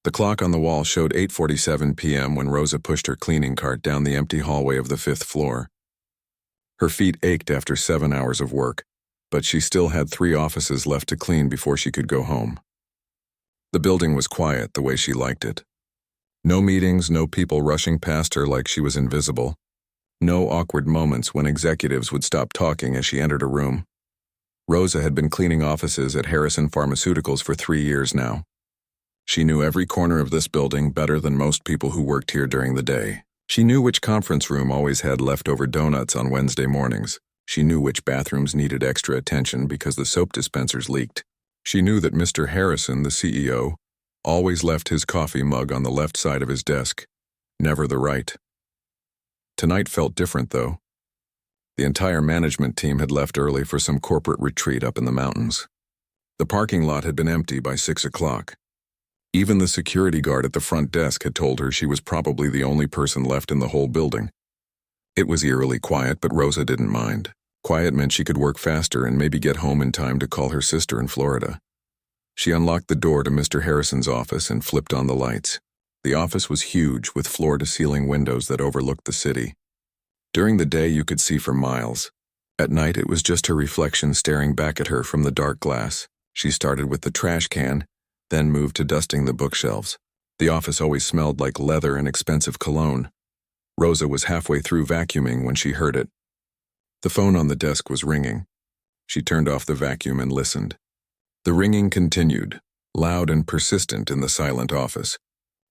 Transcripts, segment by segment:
The clock on the wall showed 8:47 p.m. when Rosa pushed her cleaning cart down the empty hallway of the 5th floor. Her feet ached after 7 hours of work, but she still had 3 offices left to clean before she could go home. The building was quiet the way she liked it. No meetings, no people rushing past her like she was invisible. No awkward moments when executives would stop talking as she entered a room. Rosa had been cleaning offices at Harrison Pharmaceuticals for 3 years now. She knew every corner of this building better than most people who worked here during the day. She knew which conference room always had leftover donuts on Wednesday mornings. She knew which bathrooms needed extra attention because the soap dispensers leaked. She knew that Mr. Harrison, the CEO, always left his coffee mug on the left side of his desk, never the right. Tonight felt different, though. The entire management team had left early for some corporate retreat up in the mountains. The parking lot had been empty by 6 o'clock. Even the security guard at the front desk had told her she was probably the only person left in the whole building. It was eerily quiet, but Rosa didn't mind. Quiet meant she could work faster and maybe get home in time to call her sister in Florida. She unlocked the door to Mr. Harrison's office and flipped on the lights. The office was huge, with floor-to-ceiling windows that overlooked the city. During the day, you could see for miles. At night, it was just her reflection staring back at her from the dark glass. She started with the trash can, then moved to dusting the bookshelves. The office always smelled like leather and expensive cologne. Rosa was halfway through vacuuming when she heard it. The phone on the desk was ringing. She turned off the vacuum and listened. The ringing continued, loud and persistent in the silent office.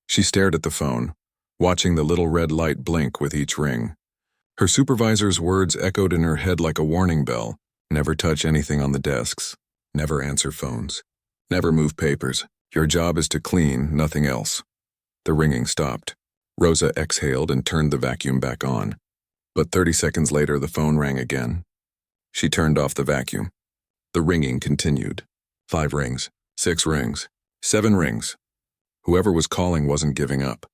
She stared at the phone, watching the little red light blink with each ring. Her supervisor's words echoed in her head like a warning bell. Never touch anything on the desks. Never answer phones. Never move papers. Your job is to clean, nothing else. The ringing stopped. Rosa exhaled and turned the vacuum back on. But 30 seconds later, the phone rang again. She turned off the vacuum. The ringing continued. 5 rings, 6 rings, 7 rings. Whoever was calling wasn't giving up.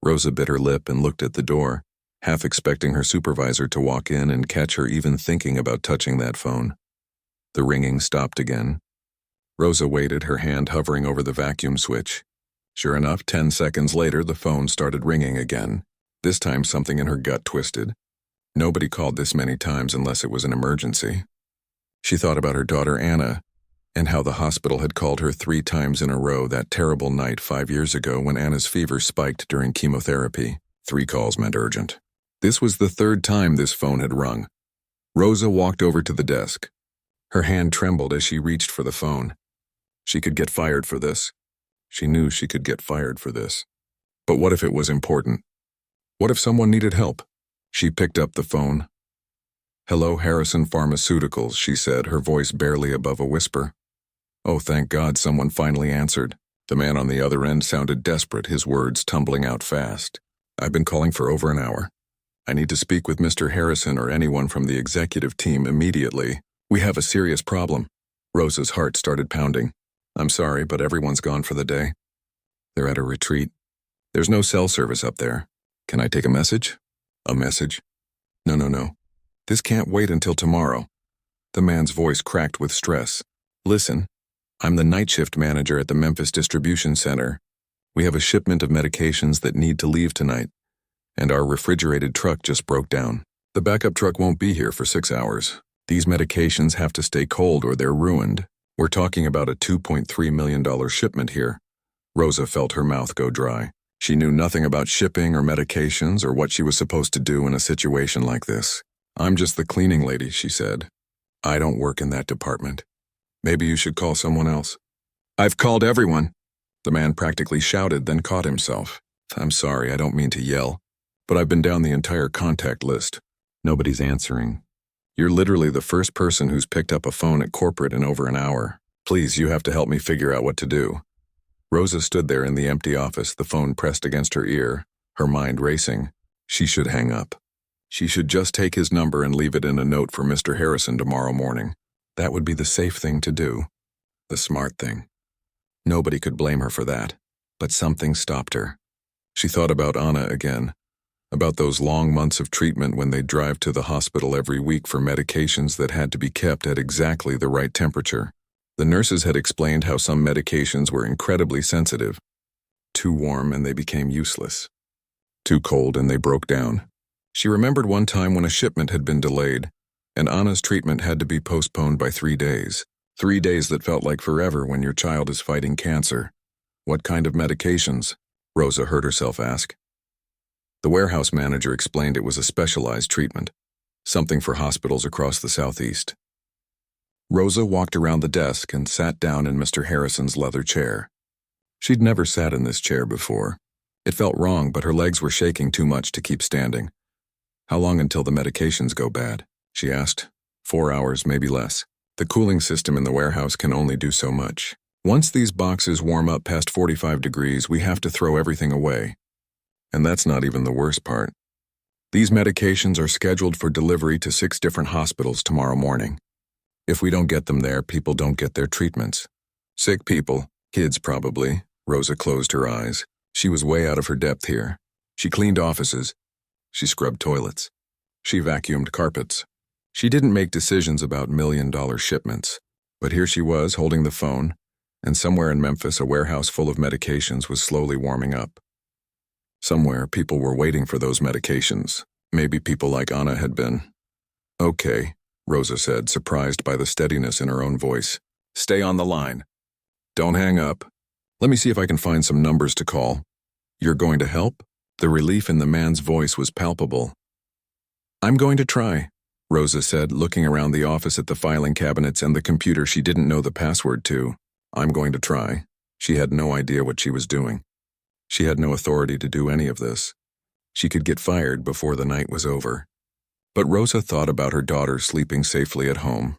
Rosa bit her lip and looked at the door, half expecting her supervisor to walk in and catch her even thinking about touching that phone. The ringing stopped again. Rosa waited, her hand hovering over the vacuum switch. Sure enough, 10 seconds later, the phone started ringing again. This time, something in her gut twisted. Nobody called this many times unless it was an emergency. She thought about her daughter Anna, and how the hospital had called her 3 times in a row that terrible night 5 years ago when Anna's fever spiked during chemotherapy. 3 calls meant urgent. This was the 3rd time this phone had rung. Rosa walked over to the desk. Her hand trembled as she reached for the phone. She could get fired for this. She knew she could get fired for this. But what if it was important? What if someone needed help? She picked up the phone. "Hello, Harrison Pharmaceuticals," she said, her voice barely above a whisper. Oh, thank God, someone finally answered. The man on the other end sounded desperate, his words tumbling out fast. "I've been calling for over an hour. I need to speak with Mr. Harrison or anyone from the executive team immediately. We have a serious problem." Rosa's heart started pounding. "I'm sorry, but everyone's gone for the day. They're at a retreat. There's no cell service up there. Can I take a message?" "A message? No. This can't wait until tomorrow." The man's voice cracked with stress. "Listen, I'm the night shift manager at the Memphis Distribution Center. We have a shipment of medications that need to leave tonight, and our refrigerated truck just broke down. The backup truck won't be here for 6 hours. These medications have to stay cold or they're ruined. We're talking about a $2.3 million shipment here." Rosa felt her mouth go dry. She knew nothing about shipping or medications or what she was supposed to do in a situation like this. "I'm just the cleaning lady," she said. "I don't work in that department. Maybe you should call someone else." "I've called everyone," the man practically shouted, then caught himself. "I'm sorry, I don't mean to yell, but I've been down the entire contact list. Nobody's answering. You're literally the first person who's picked up a phone at corporate in over an hour. Please, you have to help me figure out what to do." Rosa stood there in the empty office, the phone pressed against her ear, her mind racing. She should hang up. She should just take his number and leave it in a note for Mr. Harrison tomorrow morning. That would be the safe thing to do. The smart thing. Nobody could blame her for that. But something stopped her. She thought about Anna again. About those long months of treatment when they'd drive to the hospital every week for medications that had to be kept at exactly the right temperature. The nurses had explained how some medications were incredibly sensitive. Too warm and they became useless. Too cold and they broke down. She remembered one time when a shipment had been delayed, and Anna's treatment had to be postponed by 3 days. 3 days that felt like forever when your child is fighting cancer. What kind of medications? Rosa heard herself ask. The warehouse manager explained it was a specialized treatment, something for hospitals across the southeast. Rosa walked around the desk and sat down in Mr. Harrison's leather chair. She'd never sat in this chair before. It felt wrong, but her legs were shaking too much to keep standing. How long until the medications go bad? She asked. 4 hours, maybe less. The cooling system in the warehouse can only do so much. Once these boxes warm up past 45 degrees, we have to throw everything away. And that's not even the worst part. These medications are scheduled for delivery to 6 different hospitals tomorrow morning. If we don't get them there, people don't get their treatments. Sick people, kids probably. Rosa closed her eyes. She was way out of her depth here. She cleaned offices. She scrubbed toilets. She vacuumed carpets. She didn't make decisions about million-dollar shipments. But here she was, holding the phone, and somewhere in Memphis a warehouse full of medications was slowly warming up. Somewhere people were waiting for those medications. Maybe people like Anna had been. Okay, Rosa said, surprised by the steadiness in her own voice. Stay on the line. Don't hang up. Let me see if I can find some numbers to call. You're going to help? The relief in the man's voice was palpable. I'm going to try, Rosa said, looking around the office at the filing cabinets and the computer she didn't know the password to. I'm going to try. She had no idea what she was doing. She had no authority to do any of this. She could get fired before the night was over. But Rosa thought about her daughter sleeping safely at home,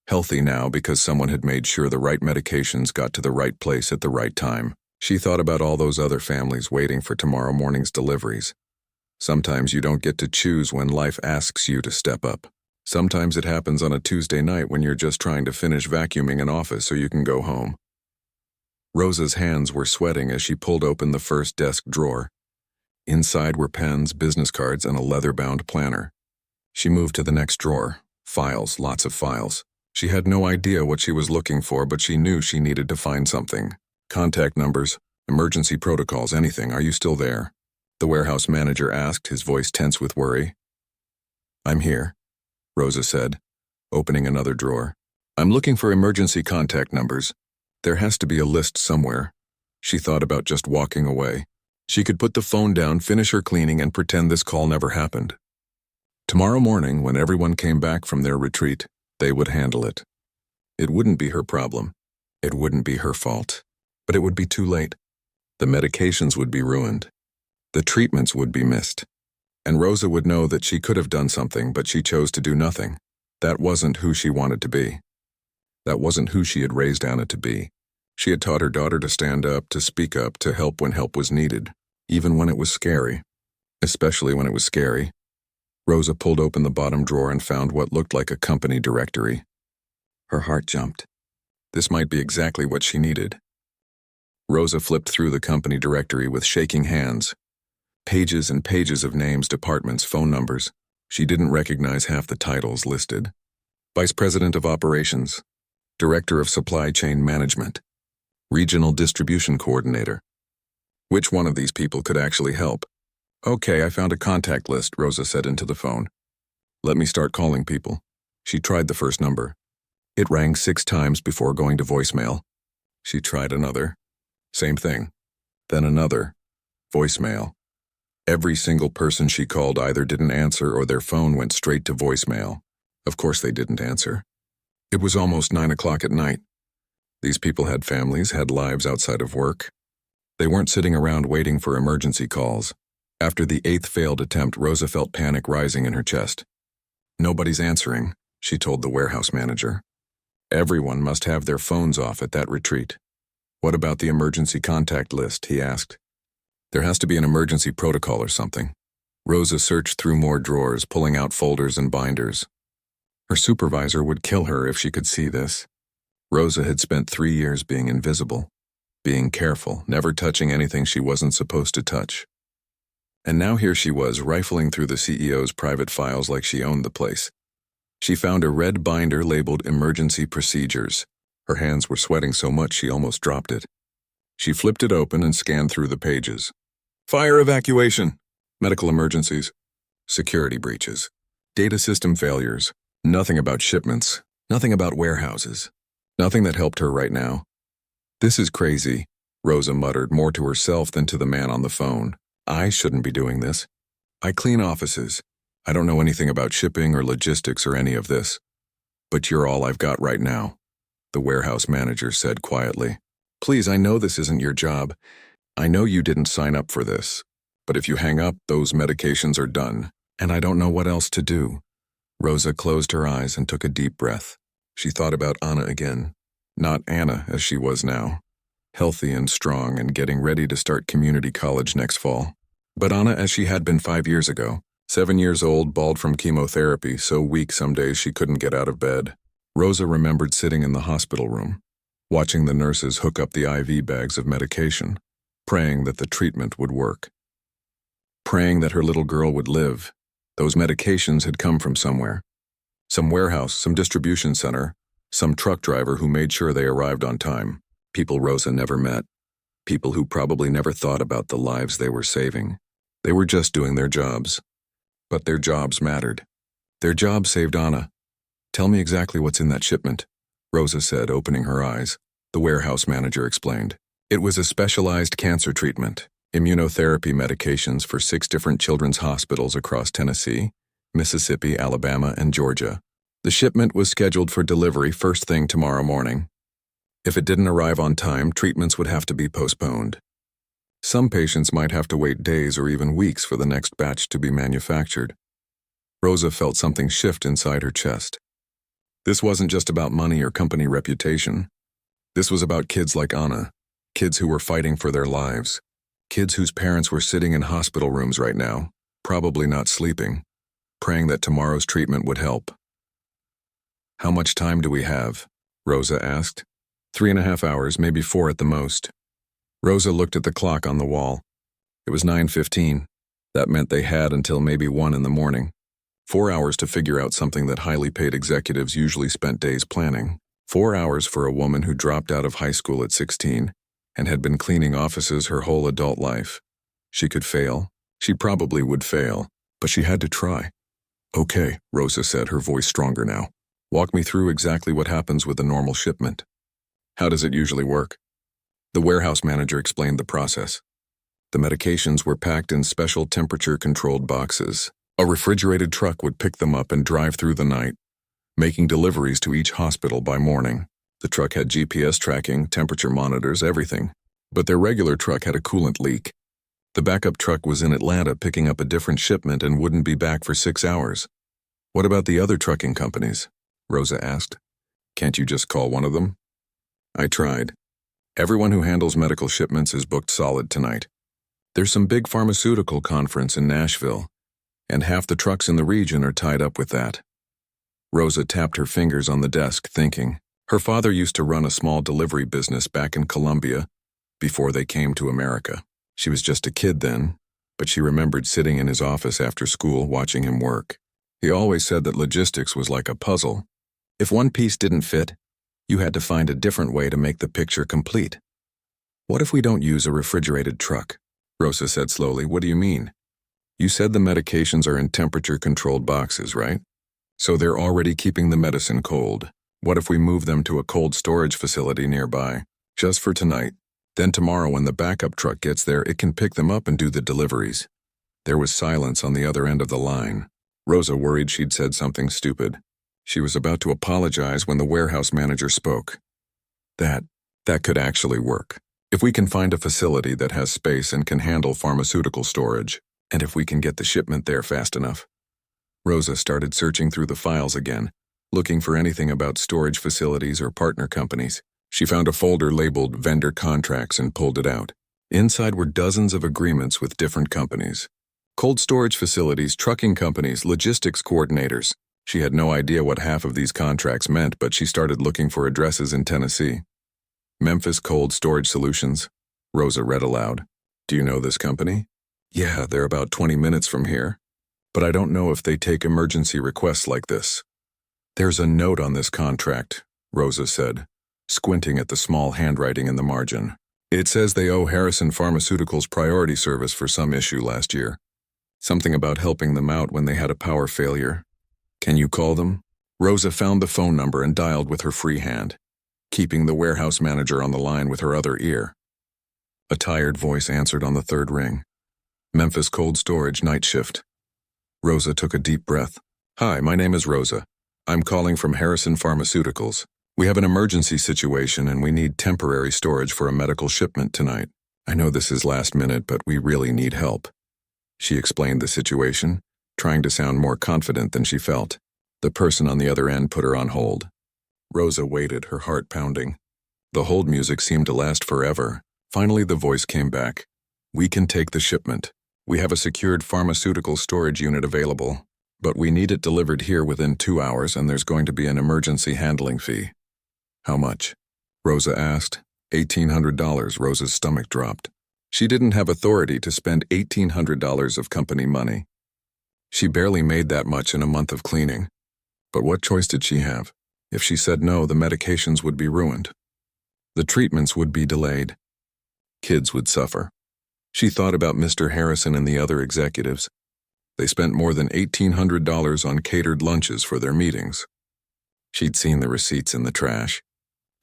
healthy now because someone had made sure the right medications got to the right place at the right time. She thought about all those other families waiting for tomorrow morning's deliveries. Sometimes you don't get to choose when life asks you to step up. Sometimes it happens on a Tuesday night when you're just trying to finish vacuuming an office so you can go home. Rosa's hands were sweating as she pulled open the first desk drawer. Inside were pens, business cards, and a leather-bound planner. She moved to the next drawer. Files, lots of files. She had no idea what she was looking for, but she knew she needed to find something. Contact numbers, emergency protocols, anything. Are you still there? The warehouse manager asked, his voice tense with worry. I'm here, Rosa said, opening another drawer. I'm looking for emergency contact numbers. There has to be a list somewhere. She thought about just walking away. She could put the phone down, finish her cleaning, and pretend this call never happened. Tomorrow morning, when everyone came back from their retreat, they would handle it. It wouldn't be her problem. It wouldn't be her fault. But it would be too late. The medications would be ruined. The treatments would be missed. And Rosa would know that she could have done something, but she chose to do nothing. That wasn't who she wanted to be. That wasn't who she had raised Anna to be. She had taught her daughter to stand up, to speak up, to help when help was needed, even when it was scary. Especially when it was scary. Rosa pulled open the bottom drawer and found what looked like a company directory. Her heart jumped. This might be exactly what she needed. Rosa flipped through the company directory with shaking hands. Pages and pages of names, departments, phone numbers. She didn't recognize half the titles listed. Vice President of Operations, Director of Supply Chain Management, Regional Distribution Coordinator. Which one of these people could actually help? Okay, I found a contact list, Rosa said into the phone. Let me start calling people. She tried the first number. It rang 6 times before going to voicemail. She tried another. Same thing. Then another. Voicemail. Every single person she called either didn't answer or their phone went straight to voicemail. Of course they didn't answer. It was almost 9 o'clock at night. These people had families, had lives outside of work. They weren't sitting around waiting for emergency calls. After the 8th failed attempt, Rosa felt panic rising in her chest. Nobody's answering, she told the warehouse manager. Everyone must have their phones off at that retreat. What about the emergency contact list, he asked. There has to be an emergency protocol or something. Rosa searched through more drawers, pulling out folders and binders. Her supervisor would kill her if she could see this. Rosa had spent 3 years being invisible, being careful, never touching anything she wasn't supposed to touch. And now here she was, rifling through the CEO's private files like she owned the place. She found a red binder labeled Emergency Procedures. Her hands were sweating so much she almost dropped it. She flipped it open and scanned through the pages. Fire evacuation, medical emergencies, security breaches, data system failures, nothing about shipments, nothing about warehouses, nothing that helped her right now. This is crazy, Rosa muttered, more to herself than to the man on the phone. I shouldn't be doing this. I clean offices. I don't know anything about shipping or logistics or any of this. But you're all I've got right now, the warehouse manager said quietly. Please, I know this isn't your job. I know you didn't sign up for this. But if you hang up, those medications are done, and I don't know what else to do. Rosa closed her eyes and took a deep breath. She thought about Anna again. Not Anna as she was now, healthy and strong and getting ready to start community college next fall. But Anna as she had been 5 years ago, 7 years old, bald from chemotherapy, so weak some days she couldn't get out of bed. Rosa remembered sitting in the hospital room, watching the nurses hook up the IV bags of medication, praying that the treatment would work. Praying that her little girl would live. Those medications had come from somewhere. Some warehouse, some distribution center, some truck driver who made sure they arrived on time. People Rosa never met. People who probably never thought about the lives they were saving. They were just doing their jobs. But their jobs mattered. Their job saved Anna. Tell me exactly what's in that shipment, Rosa said, opening her eyes. The warehouse manager explained. It was a specialized cancer treatment, immunotherapy medications for 6 different children's hospitals across Tennessee, Mississippi, Alabama, and Georgia. The shipment was scheduled for delivery first thing tomorrow morning. If it didn't arrive on time, treatments would have to be postponed. Some patients might have to wait days or even weeks for the next batch to be manufactured. Rosa felt something shift inside her chest. This wasn't just about money or company reputation. This was about kids like Anna, kids who were fighting for their lives, kids whose parents were sitting in hospital rooms right now, probably not sleeping, praying that tomorrow's treatment would help. How much time do we have? Rosa asked. 3.5 hours, maybe 4 at the most. Rosa looked at the clock on the wall. It was 9:15. That meant they had until maybe 1 in the morning. 4 hours to figure out something that highly paid executives usually spent days planning. 4 hours for a woman who dropped out of high school at 16 and had been cleaning offices her whole adult life. She could fail. She probably would fail, but she had to try. Okay, Rosa said, her voice stronger now. Walk me through exactly what happens with a normal shipment. How does it usually work? The warehouse manager explained the process. The medications were packed in special temperature-controlled boxes. A refrigerated truck would pick them up and drive through the night, making deliveries to each hospital by morning. The truck had GPS tracking, temperature monitors, everything. But their regular truck had a coolant leak. The backup truck was in Atlanta picking up a different shipment and wouldn't be back for 6 hours. What about the other trucking companies? Rosa asked. Can't you just call one of them? I tried. Everyone who handles medical shipments is booked solid tonight. There's some big pharmaceutical conference in Nashville, and half the trucks in the region are tied up with that. Rosa tapped her fingers on the desk, thinking. Her father used to run a small delivery business back in Colombia before they came to America. She was just a kid then, but she remembered sitting in his office after school watching him work. He always said that logistics was like a puzzle. If one piece didn't fit, you had to find a different way to make the picture complete. What if we don't use a refrigerated truck? Rosa said slowly. What do you mean? You said the medications are in temperature-controlled boxes, right? So they're already keeping the medicine cold. What if we move them to a cold storage facility nearby, just for tonight? Then tomorrow when the backup truck gets there, it can pick them up and do the deliveries. There was silence on the other end of the line. Rosa worried she'd said something stupid. She was about to apologize when the warehouse manager spoke. That could actually work. If we can find a facility that has space and can handle pharmaceutical storage, and if we can get the shipment there fast enough. Rosa started searching through the files again, looking for anything about storage facilities or partner companies. She found a folder labeled Vendor Contracts and pulled it out. Inside were dozens of agreements with different companies. Cold storage facilities, trucking companies, logistics coordinators. She had no idea what half of these contracts meant, but she started looking for addresses in Tennessee. Memphis Cold Storage Solutions, Rosa read aloud. Do you know this company? Yeah, they're about 20 minutes from here. But I don't know if they take emergency requests like this. There's a note on this contract, Rosa said, squinting at the small handwriting in the margin. It says they owe Harrison Pharmaceuticals priority service for some issue last year. Something about helping them out when they had a power failure. Can you call them? Rosa found the phone number and dialed with her free hand, keeping the warehouse manager on the line with her other ear. A tired voice answered on the third ring. Memphis Cold Storage night shift. Rosa took a deep breath. Hi, my name is Rosa. I'm calling from Harrison Pharmaceuticals. We have an emergency situation and we need temporary storage for a medical shipment tonight. I know this is last minute, but we really need help. She explained the situation, trying to sound more confident than she felt. The person on the other end put her on hold. Rosa waited, her heart pounding. The hold music seemed to last forever. Finally, the voice came back. We can take the shipment. We have a secured pharmaceutical storage unit available, but we need it delivered here within 2 hours and there's going to be an emergency handling fee. How much? Rosa asked. $1,800. Rosa's stomach dropped. She didn't have authority to spend $1,800 of company money. She barely made that much in a month of cleaning. But what choice did she have? If she said no, the medications would be ruined. The treatments would be delayed. Kids would suffer. She thought about Mr. Harrison and the other executives. They spent more than $1,800 on catered lunches for their meetings. She'd seen the receipts in the trash.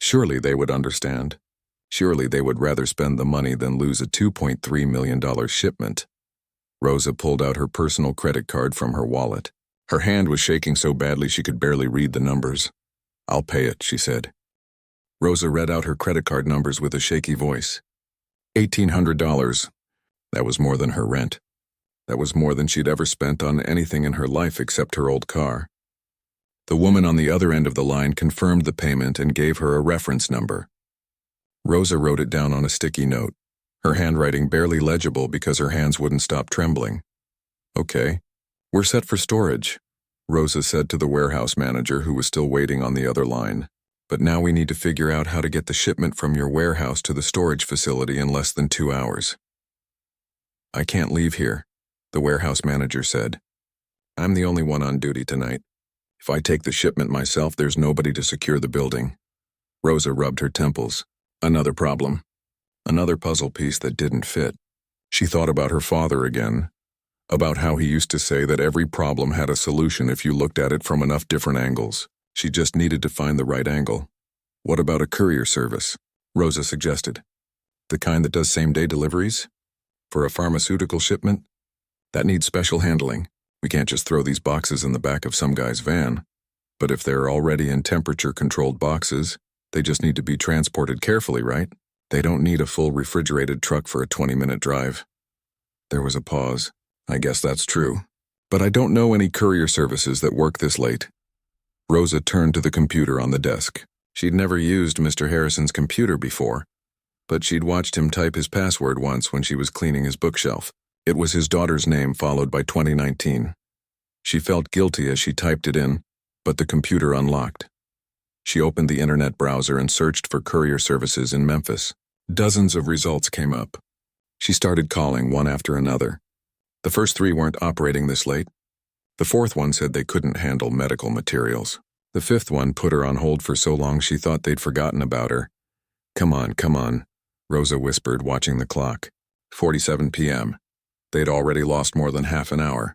Surely they would understand. Surely they would rather spend the money than lose a $2.3 million shipment. Rosa pulled out her personal credit card from her wallet. Her hand was shaking so badly she could barely read the numbers. I'll pay it, she said. Rosa read out her credit card numbers with a shaky voice. $1,800. That was more than her rent. That was more than she'd ever spent on anything in her life except her old car. The woman on the other end of the line confirmed the payment and gave her a reference number. Rosa wrote it down on a sticky note, her handwriting barely legible because her hands wouldn't stop trembling. Okay, we're set for storage, Rosa said to the warehouse manager who was still waiting on the other line. But now we need to figure out how to get the shipment from your warehouse to the storage facility in less than 2 hours. I can't leave here, the warehouse manager said. I'm the only one on duty tonight. If I take the shipment myself, there's nobody to secure the building. Rosa rubbed her temples. Another problem. Another puzzle piece that didn't fit. She thought about her father again, about how he used to say that every problem had a solution if you looked at it from enough different angles. She just needed to find the right angle. What about a courier service? Rosa suggested. The kind that does same-day deliveries? For a pharmaceutical shipment? That needs special handling. We can't just throw these boxes in the back of some guy's van. But if they're already in temperature-controlled boxes, they just need to be transported carefully, right? They don't need a full refrigerated truck for a 20-minute drive. There was a pause. I guess that's true. But I don't know any courier services that work this late. Rosa turned to the computer on the desk. She'd never used Mr. Harrison's computer before, but she'd watched him type his password once when she was cleaning his bookshelf. It was his daughter's name followed by 2019. She felt guilty as she typed it in, but the computer unlocked. She opened the internet browser and searched for courier services in Memphis. Dozens of results came up. She started calling one after another. The first 3 weren't operating this late. The 4th one said they couldn't handle medical materials. The 5th one put her on hold for so long she thought they'd forgotten about her. Come on, Rosa whispered, watching the clock. 47 p.m. They'd already lost more than half an hour.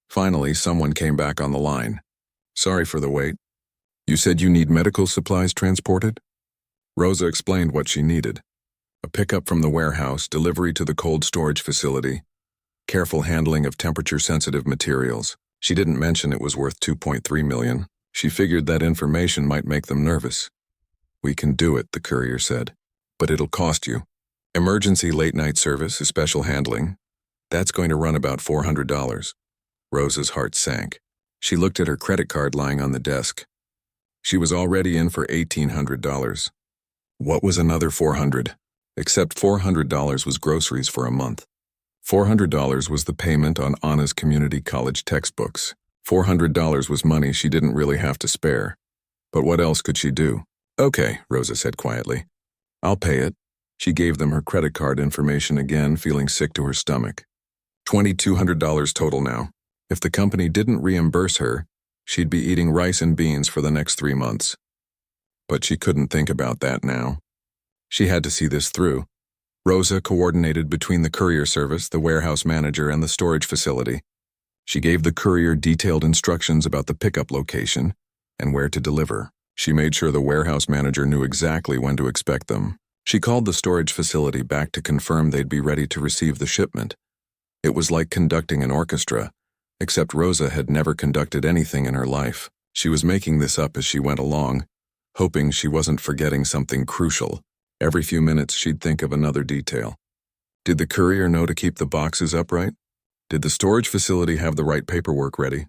Finally, someone came back on the line. Sorry for the wait. You said you need medical supplies transported? Rosa explained what she needed. A pickup from the warehouse, delivery to the cold storage facility, careful handling of temperature-sensitive materials. She didn't mention it was worth $2.3 million. She figured that information might make them nervous. We can do it, the courier said. But it'll cost you. Emergency late-night service, special handling. That's going to run about $400. Rosa's heart sank. She looked at her credit card lying on the desk. She was already in for $1,800. What was another $400? Except $400 was groceries for a month. $400 was the payment on Anna's community college textbooks. $400 was money she didn't really have to spare. But what else could she do? Okay, Rosa said quietly. I'll pay it. She gave them her credit card information again, feeling sick to her stomach. $2,200 total now. If the company didn't reimburse her, she'd be eating rice and beans for the next 3 months. But she couldn't think about that now. She had to see this through. Rosa coordinated between the courier service, the warehouse manager, and the storage facility. She gave the courier detailed instructions about the pickup location and where to deliver. She made sure the warehouse manager knew exactly when to expect them. She called the storage facility back to confirm they'd be ready to receive the shipment. It was like conducting an orchestra, except Rosa had never conducted anything in her life. She was making this up as she went along, hoping she wasn't forgetting something crucial. Every few minutes she'd think of another detail. Did the courier know to keep the boxes upright? Did the storage facility have the right paperwork ready?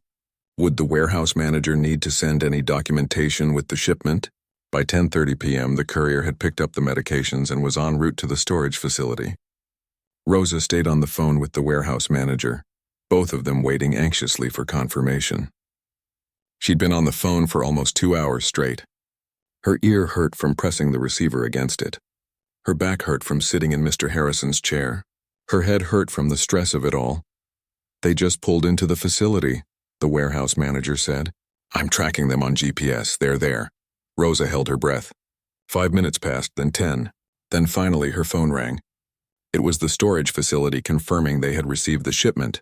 Would the warehouse manager need to send any documentation with the shipment? By 10:30 p.m., the courier had picked up the medications and was en route to the storage facility. Rosa stayed on the phone with the warehouse manager, both of them waiting anxiously for confirmation. She'd been on the phone for almost 2 hours straight. Her ear hurt from pressing the receiver against it. Her back hurt from sitting in Mr. Harrison's chair. Her head hurt from the stress of it all. They just pulled into the facility, the warehouse manager said. I'm tracking them on GPS, they're there. Rosa held her breath. 5 minutes passed, then 10. Then finally her phone rang. It was the storage facility confirming they had received the shipment.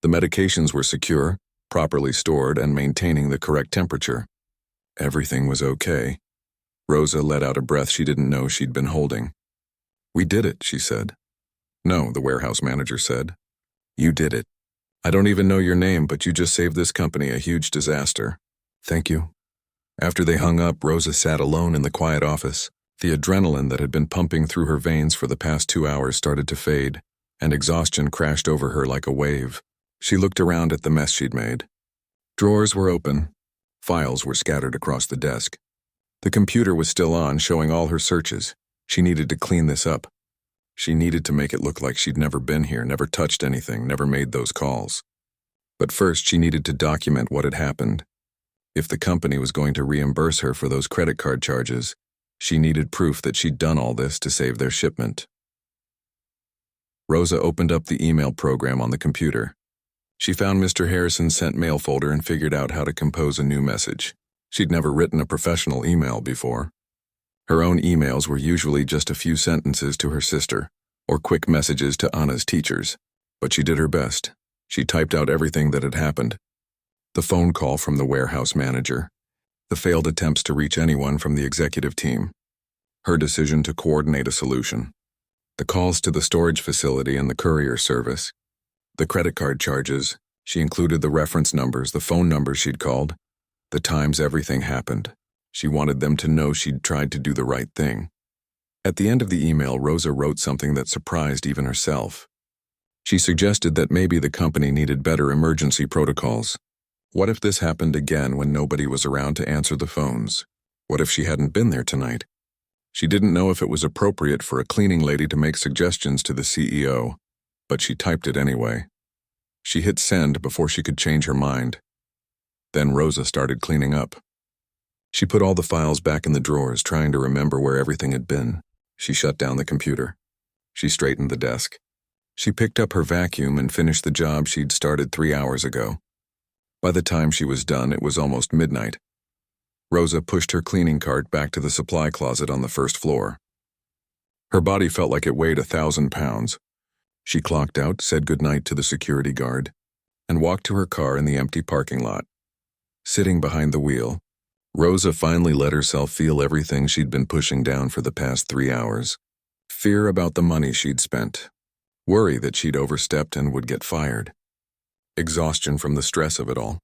The medications were secure, properly stored, and maintaining the correct temperature. Everything was okay. Rosa let out a breath she didn't know she'd been holding. We did it, she said. No, the warehouse manager said. You did it. I don't even know your name, but you just saved this company a huge disaster. Thank you. After they hung up, Rosa sat alone in the quiet office. The adrenaline that had been pumping through her veins for the past 2 hours started to fade, and exhaustion crashed over her like a wave. She looked around at the mess she'd made. Drawers were open. Files were scattered across the desk. The computer was still on, showing all her searches. She needed to clean this up. She needed to make it look like she'd never been here, never touched anything, never made those calls. But first, she needed to document what had happened. If the company was going to reimburse her for those credit card charges, she needed proof that she'd done all this to save their shipment. Rosa opened up the email program on the computer. She found Mr. Harrison's sent mail folder and figured out how to compose a new message. She'd never written a professional email before. Her own emails were usually just a few sentences to her sister, or quick messages to Anna's teachers. But she did her best. She typed out everything that had happened. The phone call from the warehouse manager, the failed attempts to reach anyone from the executive team, her decision to coordinate a solution, the calls to the storage facility and the courier service, the credit card charges. She included the reference numbers, the phone numbers she'd called, the times everything happened. She wanted them to know she'd tried to do the right thing. At the end of the email, Rosa wrote something that surprised even herself. She suggested that maybe the company needed better emergency protocols. What if this happened again when nobody was around to answer the phones? What if she hadn't been there tonight? She didn't know if it was appropriate for a cleaning lady to make suggestions to the CEO, but she typed it anyway. She hit send before she could change her mind. Then Rosa started cleaning up. She put all the files back in the drawers, trying to remember where everything had been. She shut down the computer. She straightened the desk. She picked up her vacuum and finished the job she'd started 3 hours ago. By the time she was done, it was almost midnight. Rosa pushed her cleaning cart back to the supply closet on the first floor. Her body felt like it weighed 1,000 pounds. She clocked out, said goodnight to the security guard, and walked to her car in the empty parking lot. Sitting behind the wheel, Rosa finally let herself feel everything she'd been pushing down for the past 3 hours. Fear about the money she'd spent. Worry that she'd overstepped and would get fired. Exhaustion from the stress of it all.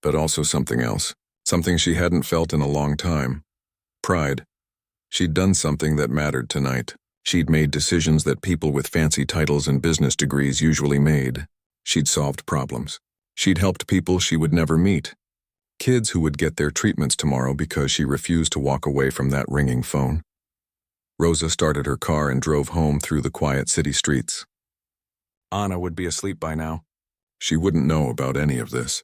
But also something else. Something she hadn't felt in a long time. Pride. She'd done something that mattered tonight. She'd made decisions that people with fancy titles and business degrees usually made. She'd solved problems. She'd helped people she would never meet. Kids who would get their treatments tomorrow because she refused to walk away from that ringing phone. Rosa started her car and drove home through the quiet city streets. Anna would be asleep by now. She wouldn't know about any of this.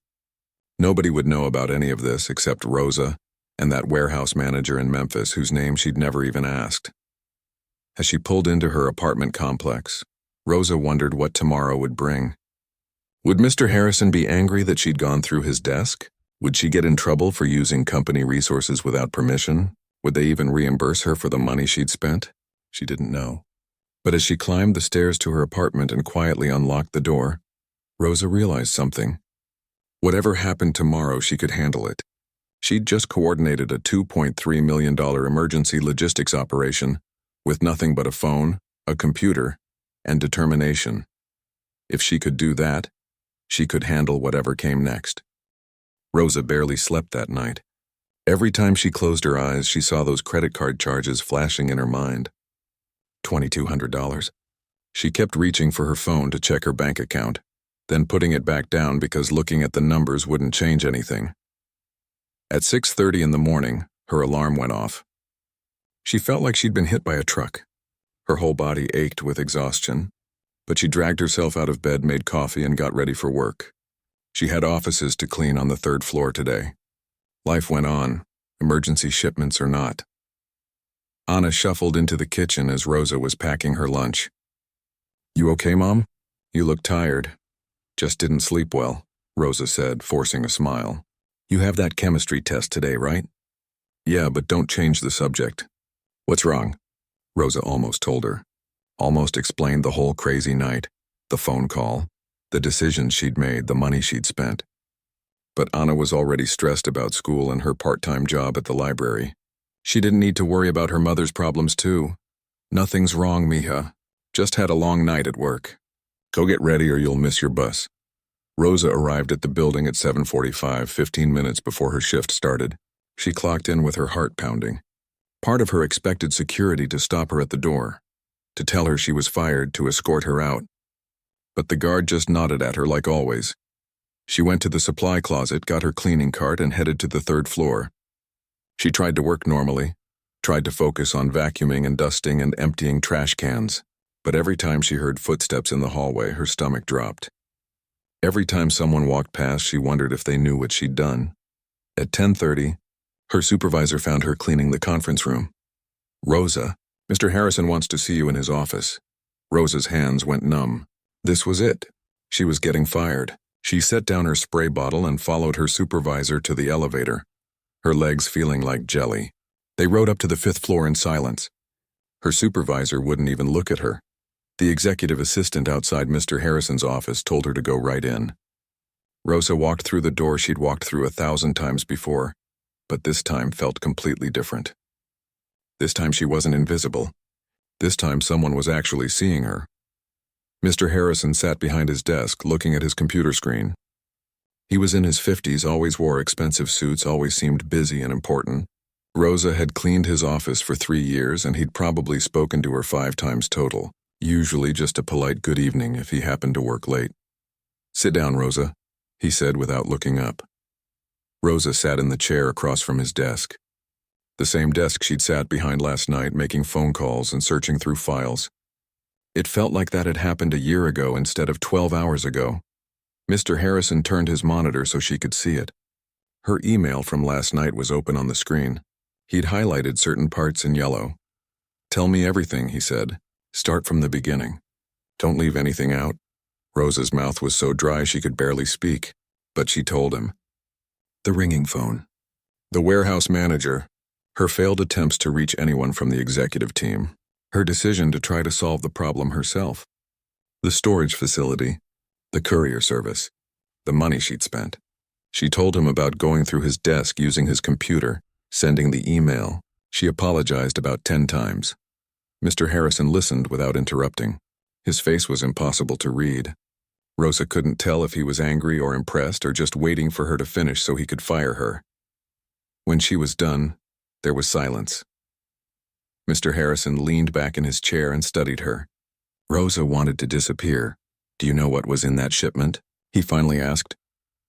Nobody would know about any of this except Rosa and that warehouse manager in Memphis whose name she'd never even asked. As she pulled into her apartment complex, Rosa wondered what tomorrow would bring. Would Mr. Harrison be angry that she'd gone through his desk? Would she get in trouble for using company resources without permission? Would they even reimburse her for the money she'd spent? She didn't know. But as she climbed the stairs to her apartment and quietly unlocked the door, Rosa realized something. Whatever happened tomorrow, she could handle it. She'd just coordinated a $2.3 million emergency logistics operation with nothing but a phone, a computer, and determination. If she could do that, she could handle whatever came next. Rosa barely slept that night. Every time she closed her eyes, she saw those credit card charges flashing in her mind. $2,200. She kept reaching for her phone to check her bank account, then putting it back down because looking at the numbers wouldn't change anything. At 6:30 in the morning, her alarm went off. She felt like she'd been hit by a truck. Her whole body ached with exhaustion, but she dragged herself out of bed, made coffee, and got ready for work. She had offices to clean on the 3rd floor today. Life went on, emergency shipments or not. Anna shuffled into the kitchen as Rosa was packing her lunch. "You okay, Mom? You look tired." "Just didn't sleep well," Rosa said, forcing a smile. "You have that chemistry test today, right?" "Yeah, but don't change the subject." "What's wrong?" Rosa almost told her. Almost explained the whole crazy night, the phone call, the decisions she'd made, the money she'd spent. But Anna was already stressed about school and her part-time job at the library. She didn't need to worry about her mother's problems too. "Nothing's wrong, mija. Just had a long night at work. Go get ready or you'll miss your bus." Rosa arrived at the building at 7:45, 15 minutes before her shift started. She clocked in with her heart pounding. Part of her expected security to stop her at the door, to tell her she was fired, to escort her out. But the guard just nodded at her like always. She went to the supply closet, got her cleaning cart, and headed to the 3rd floor. She tried to work normally, tried to focus on vacuuming and dusting and emptying trash cans, but every time she heard footsteps in the hallway, her stomach dropped. Every time someone walked past, she wondered if they knew what she'd done. At 10:30, her supervisor found her cleaning the conference room. "Rosa, Mr. Harrison wants to see you in his office." Rosa's hands went numb. This was it. She was getting fired. She set down her spray bottle and followed her supervisor to the elevator, her legs feeling like jelly. They rode up to the 5th floor in silence. Her supervisor wouldn't even look at her. The executive assistant outside Mr. Harrison's office told her to go right in. Rosa walked through the door she'd walked through 1,000 times before, but this time felt completely different. This time she wasn't invisible. This time someone was actually seeing her. Mr. Harrison sat behind his desk, looking at his computer screen. He was in his 50s, always wore expensive suits, always seemed busy and important. Rosa had cleaned his office for 3 years, and he'd probably spoken to her 5 times total, usually just a polite good evening if he happened to work late. "Sit down, Rosa," he said without looking up. Rosa sat in the chair across from his desk. The same desk she'd sat behind last night, making phone calls and searching through files. It felt like that had happened a year ago instead of 12 hours ago. Mr. Harrison turned his monitor so she could see it. Her email from last night was open on the screen. He'd highlighted certain parts in yellow. "Tell me everything," he said. "Start from the beginning. Don't leave anything out." Rosa's mouth was so dry she could barely speak, but she told him. The ringing phone. The warehouse manager. Her failed attempts to reach anyone from the executive team. Her decision to try to solve the problem herself. The storage facility. The courier service. The money she'd spent. She told him about going through his desk using his computer, sending the email. She apologized about 10 times. Mr. Harrison listened without interrupting. His face was impossible to read. Rosa couldn't tell if he was angry or impressed or just waiting for her to finish so he could fire her. When she was done, there was silence. Mr. Harrison leaned back in his chair and studied her. Rosa wanted to disappear. "Do you know what was in that shipment?" he finally asked.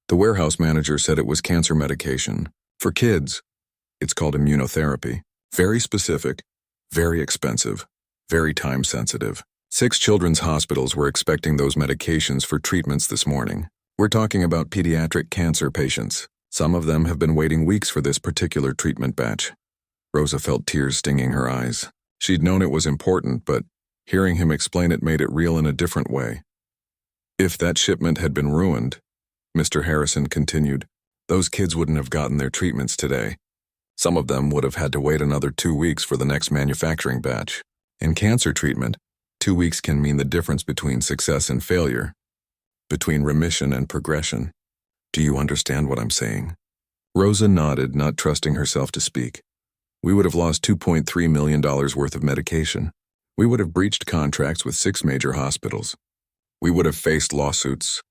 The warehouse manager said it was cancer medication. For kids. It's called immunotherapy. Very specific, very expensive, very time-sensitive. 6 children's hospitals were expecting those medications for treatments this morning. We're talking about pediatric cancer patients. Some of them have been waiting weeks for this particular treatment batch. Rosa felt tears stinging her eyes. She'd known it was important, but hearing him explain it made it real in a different way. If that shipment had been ruined, Mr. Harrison continued, those kids wouldn't have gotten their treatments today. Some of them would have had to wait another 2 weeks for the next manufacturing batch. In cancer treatment, 2 weeks can mean the difference between success and failure, between remission and progression. Do you understand what I'm saying? Rosa nodded, not trusting herself to speak. We would have lost $2.3 million worth of medication. We would have breached contracts with 6 major hospitals. We would have faced lawsuits.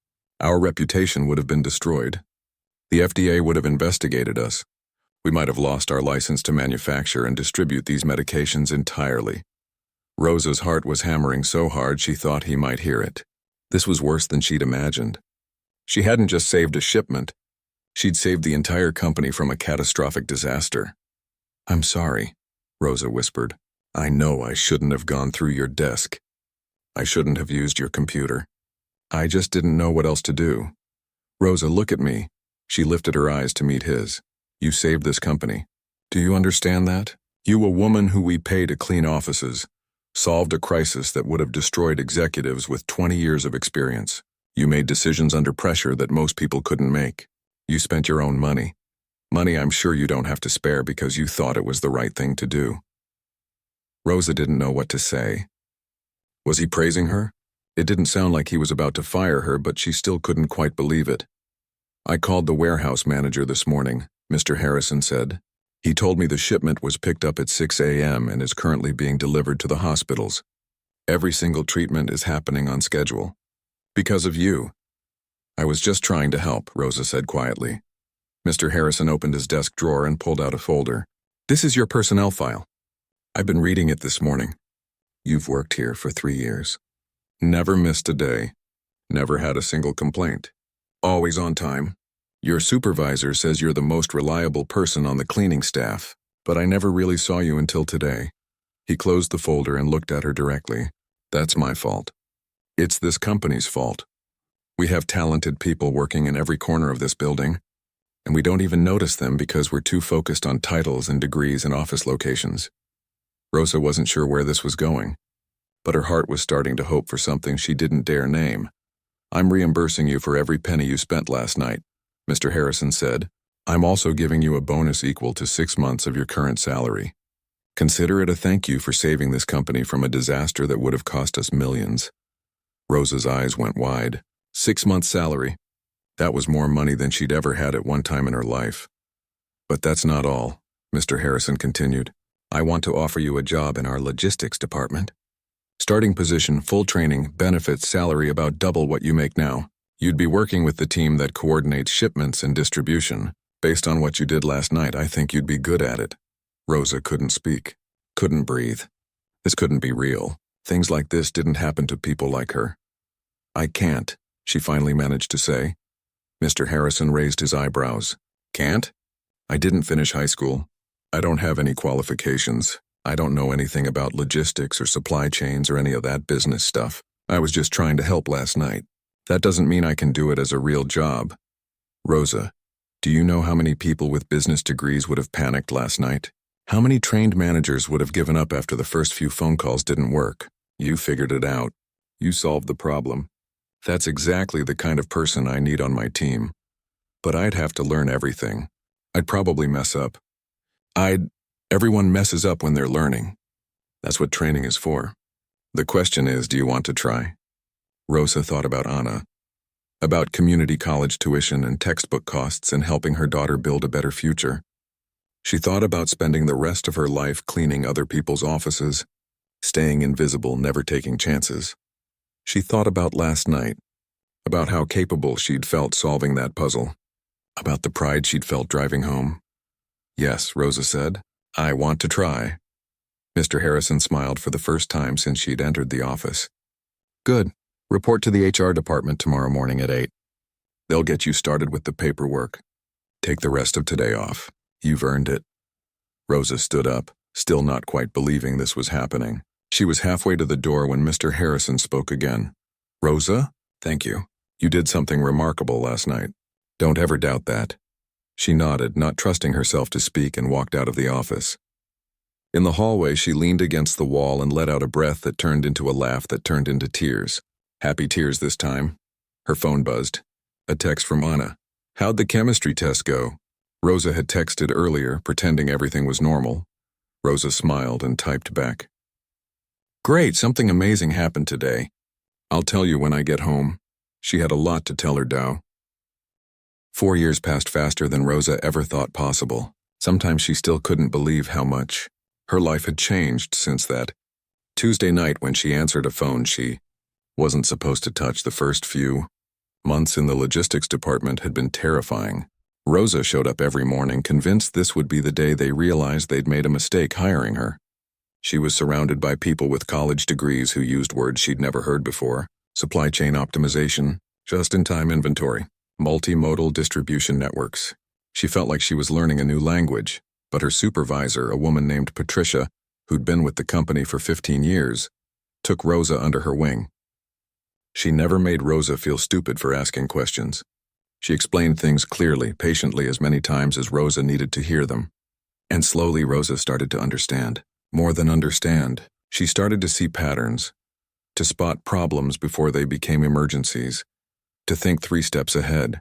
Our reputation would have been destroyed. The FDA would have investigated us. We might have lost our license to manufacture and distribute these medications entirely. Rosa's heart was hammering so hard she thought he might hear it. This was worse than she'd imagined. She hadn't just saved a shipment. She'd saved the entire company from a catastrophic disaster. "I'm sorry," Rosa whispered. "I know I shouldn't have gone through your desk. I shouldn't have used your computer. I just didn't know what else to do." "Rosa, look at me." She lifted her eyes to meet his. "You saved this company. Do you understand that? You, a woman who we pay to clean offices, solved a crisis that would have destroyed executives with 20 years of experience. You made decisions under pressure that most people couldn't make. You spent your own money. Money I'm sure you don't have to spare because you thought it was the right thing to do." Rosa didn't know what to say. Was he praising her? It didn't sound like he was about to fire her, but she still couldn't quite believe it. "I called the warehouse manager this morning," Mr. Harrison said. "He told me the shipment was picked up at 6 a.m. and is currently being delivered to the hospitals. Every single treatment is happening on schedule. Because of you." "I was just trying to help," Rosa said quietly. Mr. Harrison opened his desk drawer and pulled out a folder. "This is your personnel file. I've been reading it this morning. You've worked here for 3 years. Never missed a day. Never had a single complaint. Always on time. Your supervisor says you're the most reliable person on the cleaning staff, but I never really saw you until today." He closed the folder and looked at her directly. "That's my fault. It's this company's fault. We have talented people working in every corner of this building, and we don't even notice them because we're too focused on titles and degrees and office locations." Rosa wasn't sure where this was going, but her heart was starting to hope for something she didn't dare name. "I'm reimbursing you for every penny you spent last night," Mr. Harrison said. "I'm also giving you a bonus equal to 6 months of your current salary. Consider it a thank you for saving this company from a disaster that would have cost us millions." Rosa's eyes went wide. 6 months' salary. That was more money than she'd ever had at one time in her life. "But that's not all," Mr. Harrison continued. "I want to offer you a job in our logistics department. Starting position, full training, benefits, salary about double what you make now. You'd be working with the team that coordinates shipments and distribution. Based on what you did last night, I think you'd be good at it." Rosa couldn't speak, couldn't breathe. This couldn't be real. Things like this didn't happen to people like her. "I can't," she finally managed to say. Mr. Harrison raised his eyebrows. "Can't? I didn't finish high school. I don't have any qualifications. I don't know anything about logistics or supply chains or any of that business stuff. I was just trying to help last night. That doesn't mean I can do it as a real job." "Rosa, do you know how many people with business degrees would have panicked last night? How many trained managers would have given up after the first few phone calls didn't work? You figured it out. You solved the problem. That's exactly the kind of person I need on my team. But I'd have to learn everything. I'd probably mess up. Everyone messes up when they're learning. That's what training is for. The question is, do you want to try?" Rosa thought about Anna, about community college tuition and textbook costs and helping her daughter build a better future. She thought about spending the rest of her life cleaning other people's offices, staying invisible, never taking chances. She thought about last night, about how capable she'd felt solving that puzzle, about the pride she'd felt driving home. "Yes," Rosa said, "I want to try." Mr. Harrison smiled for the first time since she'd entered the office. "Good. Report to the HR department tomorrow morning at 8. They'll get you started with the paperwork. Take the rest of today off. You've earned it." Rosa stood up, still not quite believing this was happening. She was halfway to the door when Mr. Harrison spoke again. "Rosa, thank you. You did something remarkable last night. Don't ever doubt that." She nodded, not trusting herself to speak, and walked out of the office. In the hallway, she leaned against the wall and let out a breath that turned into a laugh that turned into tears. Happy tears this time. Her phone buzzed. A text from Anna. "How'd the chemistry test go?" Rosa had texted earlier, pretending everything was normal. Rosa smiled and typed back. Great, something amazing happened today. I'll tell you when I get home. She had a lot to tell her Dow. 4 years passed faster than Rosa ever thought possible. Sometimes she still couldn't believe how much her life had changed since that Tuesday night when she answered a phone she wasn't supposed to touch. The first few months in the logistics department had been terrifying. Rosa showed up every morning convinced this would be the day they realized they'd made a mistake hiring her. She was surrounded by people with college degrees who used words she'd never heard before: supply chain optimization, just-in-time inventory, multimodal distribution networks. She felt like she was learning a new language, but her supervisor, a woman named Patricia, who'd been with the company for 15 years, took Rosa under her wing. She never made Rosa feel stupid for asking questions. She explained things clearly, patiently, as many times as Rosa needed to hear them. And slowly Rosa started to understand. More than understand, she started to see patterns, to spot problems before they became emergencies, to think 3 steps ahead.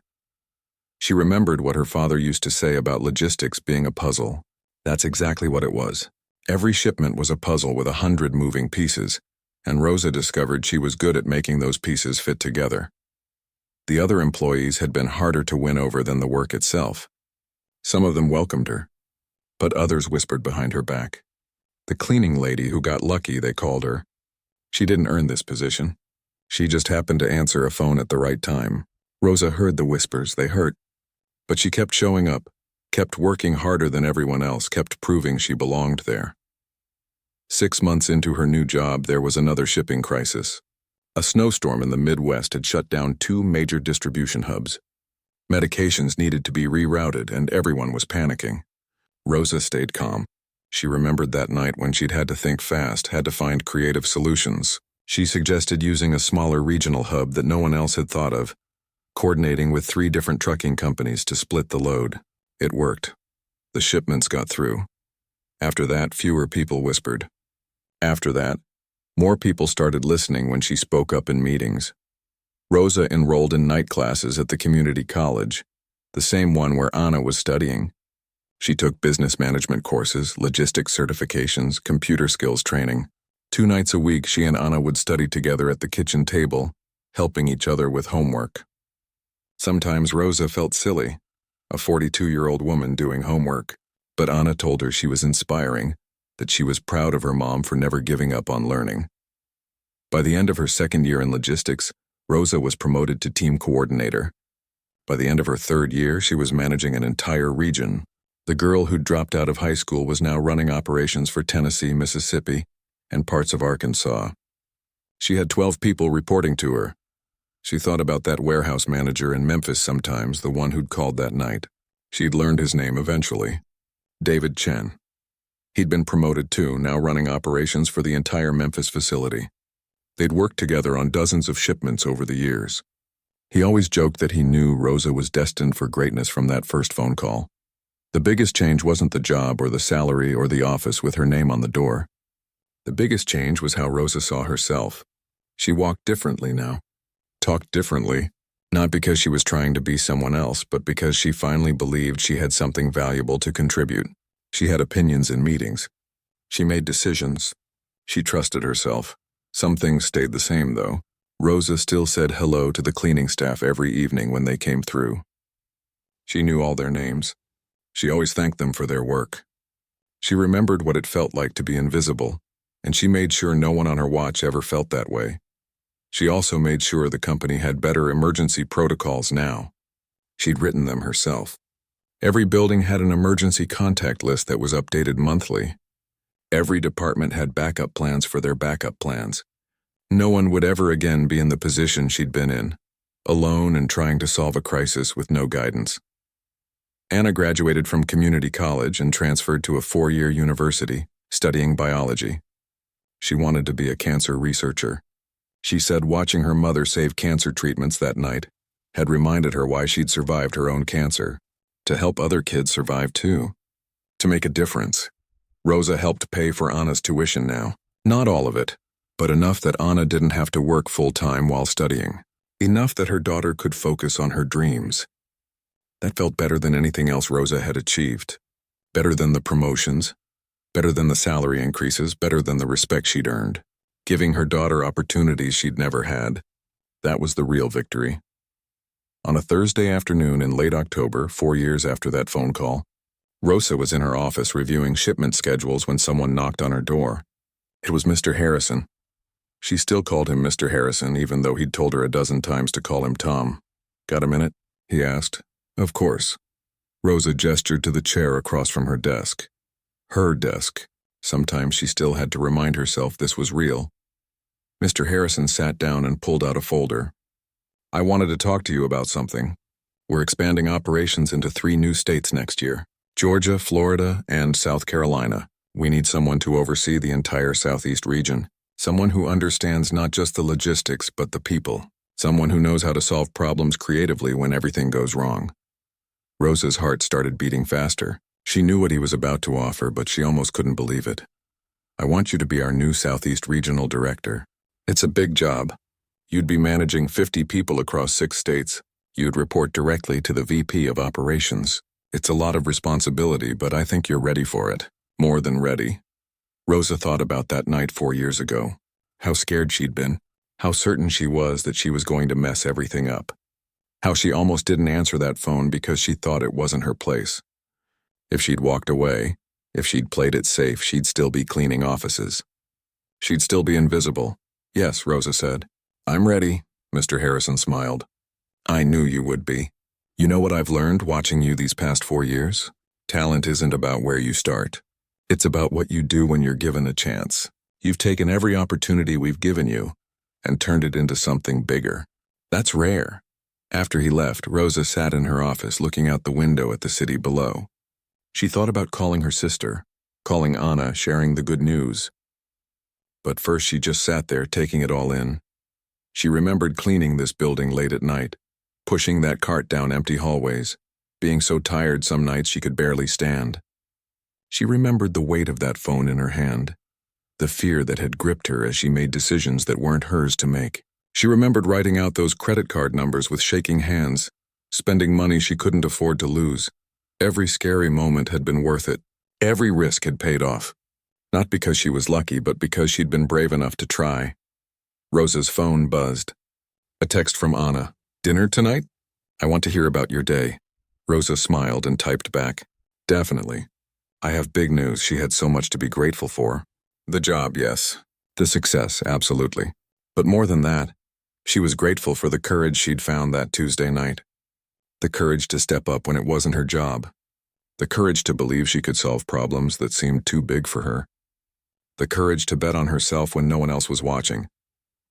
She remembered what her father used to say about logistics being a puzzle. That's exactly what it was. Every shipment was a puzzle with 100 moving pieces, and Rosa discovered she was good at making those pieces fit together. The other employees had been harder to win over than the work itself. Some of them welcomed her, but others whispered behind her back. The cleaning lady who got lucky, they called her. She didn't earn this position. She just happened to answer a phone at the right time. Rosa heard the whispers, they hurt. But she kept showing up, kept working harder than everyone else, kept proving she belonged there. 6 months into her new job, there was another shipping crisis. A snowstorm in the Midwest had shut down 2 major distribution hubs. Medications needed to be rerouted, and everyone was panicking. Rosa stayed calm. She remembered that night when she'd had to think fast, had to find creative solutions. She suggested using a smaller regional hub that no one else had thought of, coordinating with 3 different trucking companies to split the load. It worked. The shipments got through. After that, fewer people whispered. After that, more people started listening when she spoke up in meetings. Rosa enrolled in night classes at the community college, the same one where Anna was studying. She took business management courses, logistics certifications, computer skills training. 2 nights a week, she and Anna would study together at the kitchen table, helping each other with homework. Sometimes Rosa felt silly, a 42-year-old woman doing homework, but Anna told her she was inspiring, that she was proud of her mom for never giving up on learning. By the end of her 2nd year in logistics, Rosa was promoted to team coordinator. By the end of her 3rd year, she was managing an entire region. The girl who'd dropped out of high school was now running operations for Tennessee, Mississippi, and parts of Arkansas. She had 12 people reporting to her. She thought about that warehouse manager in Memphis sometimes, the one who'd called that night. She'd learned his name eventually. David Chen. He'd been promoted too, now running operations for the entire Memphis facility. They'd worked together on dozens of shipments over the years. He always joked that he knew Rosa was destined for greatness from that first phone call. The biggest change wasn't the job or the salary or the office with her name on the door. The biggest change was how Rosa saw herself. She walked differently now, talked differently, not because she was trying to be someone else, but because she finally believed she had something valuable to contribute. She had opinions in meetings. She made decisions. She trusted herself. Some things stayed the same, though. Rosa still said hello to the cleaning staff every evening when they came through. She knew all their names. She always thanked them for their work. She remembered what it felt like to be invisible, and she made sure no one on her watch ever felt that way. She also made sure the company had better emergency protocols now. She'd written them herself. Every building had an emergency contact list that was updated monthly. Every department had backup plans for their backup plans. No one would ever again be in the position she'd been in, alone and trying to solve a crisis with no guidance. Anna graduated from community college and transferred to a 4-year university, studying biology. She wanted to be a cancer researcher. She said watching her mother save cancer treatments that night had reminded her why she'd survived her own cancer, to help other kids survive too, to make a difference. Rosa helped pay for Anna's tuition now. Not all of it, but enough that Anna didn't have to work full-time while studying. Enough that her daughter could focus on her dreams. That felt better than anything else Rosa had achieved. Better than the promotions. Better than the salary increases. Better than the respect she'd earned. giving her daughter opportunities she'd never had. That was the real victory. On a Thursday afternoon in late October, 4 years after that phone call, Rosa was in her office reviewing shipment schedules when someone knocked on her door. It was Mr. Harrison. She still called him Mr. Harrison, even though he'd told her a dozen times to call him Tom. "Got a minute?" he asked. "Of course." Rosa gestured to the chair across from her desk. Her desk. Sometimes she still had to remind herself this was real. Mr. Harrison sat down and pulled out a folder. "I wanted to talk to you about something. We're expanding operations into 3 new states next year: Georgia, Florida, and South Carolina. We need someone to oversee the entire Southeast region. Someone who understands not just the logistics, but the people. Someone who knows how to solve problems creatively when everything goes wrong." Rosa's heart started beating faster. She knew what he was about to offer, but she almost couldn't believe it. "I want you to be our new Southeast Regional Director. It's a big job. You'd be managing 50 people across 6 states. You'd report directly to the VP of Operations. It's a lot of responsibility, but I think you're ready for it. More than ready." Rosa thought about that night 4 years ago. How scared she'd been. How certain she was that she was going to mess everything up. How she almost didn't answer that phone because she thought it wasn't her place. If she'd walked away, if she'd played it safe, she'd still be cleaning offices. She'd still be invisible. "Yes," Rosa said. "I'm ready," Mr. Harrison smiled. "I knew you would be. You know what I've learned watching you these past 4 years? Talent isn't about where you start. It's about what you do when you're given a chance. You've taken every opportunity we've given you and turned it into something bigger. That's rare." After he left, Rosa sat in her office looking out the window at the city below. She thought about calling her sister, calling Anna, sharing the good news. But first she just sat there taking it all in. She remembered cleaning this building late at night, pushing that cart down empty hallways, being so tired some nights she could barely stand. She remembered the weight of that phone in her hand, the fear that had gripped her as she made decisions that weren't hers to make. She remembered writing out those credit card numbers with shaking hands, spending money she couldn't afford to lose. Every scary moment had been worth it. Every risk had paid off. Not because she was lucky, but because she'd been brave enough to try. Rosa's phone buzzed. A text from Anna. "Dinner tonight? I want to hear about your day." Rosa smiled and typed back, "Definitely. I have big news." She had so much to be grateful for. The job, yes. The success, absolutely. But more than that, she was grateful for the courage she'd found that Tuesday night. The courage to step up when it wasn't her job. The courage to believe she could solve problems that seemed too big for her. The courage to bet on herself when no one else was watching.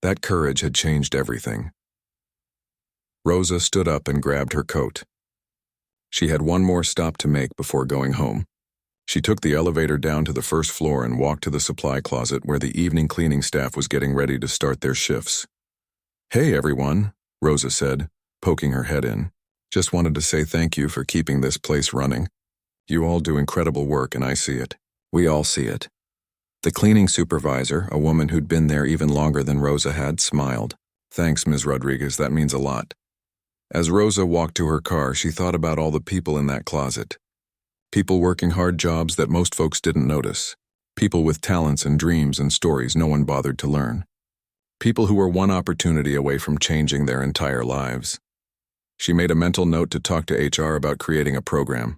That courage had changed everything. Rosa stood up and grabbed her coat. She had one more stop to make before going home. She took the elevator down to the first floor and walked to the supply closet where the evening cleaning staff was getting ready to start their shifts. "Hey, everyone," Rosa said, poking her head in. "Just wanted to say thank you for keeping this place running. You all do incredible work and I see it. We all see it." The cleaning supervisor, a woman who'd been there even longer than Rosa had, smiled. "Thanks, Ms. Rodriguez, that means a lot." As Rosa walked to her car, she thought about all the people in that closet. People working hard jobs that most folks didn't notice. People with talents and dreams and stories no one bothered to learn. People who were one opportunity away from changing their entire lives. She made a mental note to talk to HR about creating a program.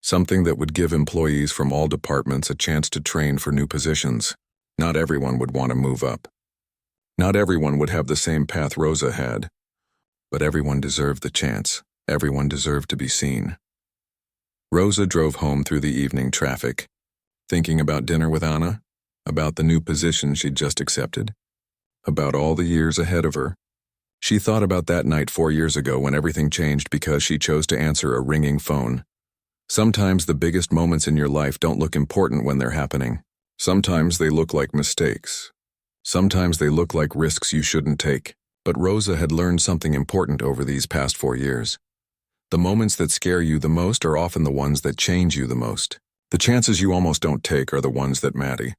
Something that would give employees from all departments a chance to train for new positions. Not everyone would want to move up. Not everyone would have the same path Rosa had. But everyone deserved the chance. Everyone deserved to be seen. Rosa drove home through the evening traffic, thinking about dinner with Anna, about the new position she'd just accepted, about all the years ahead of her. She thought about that night 4 years ago when everything changed because she chose to answer a ringing phone. Sometimes the biggest moments in your life don't look important when they're happening. Sometimes they look like mistakes. Sometimes they look like risks you shouldn't take. But Rosa had learned something important over these past 4 years. The moments that scare you the most are often the ones that change you the most. The chances you almost don't take are the ones that matter.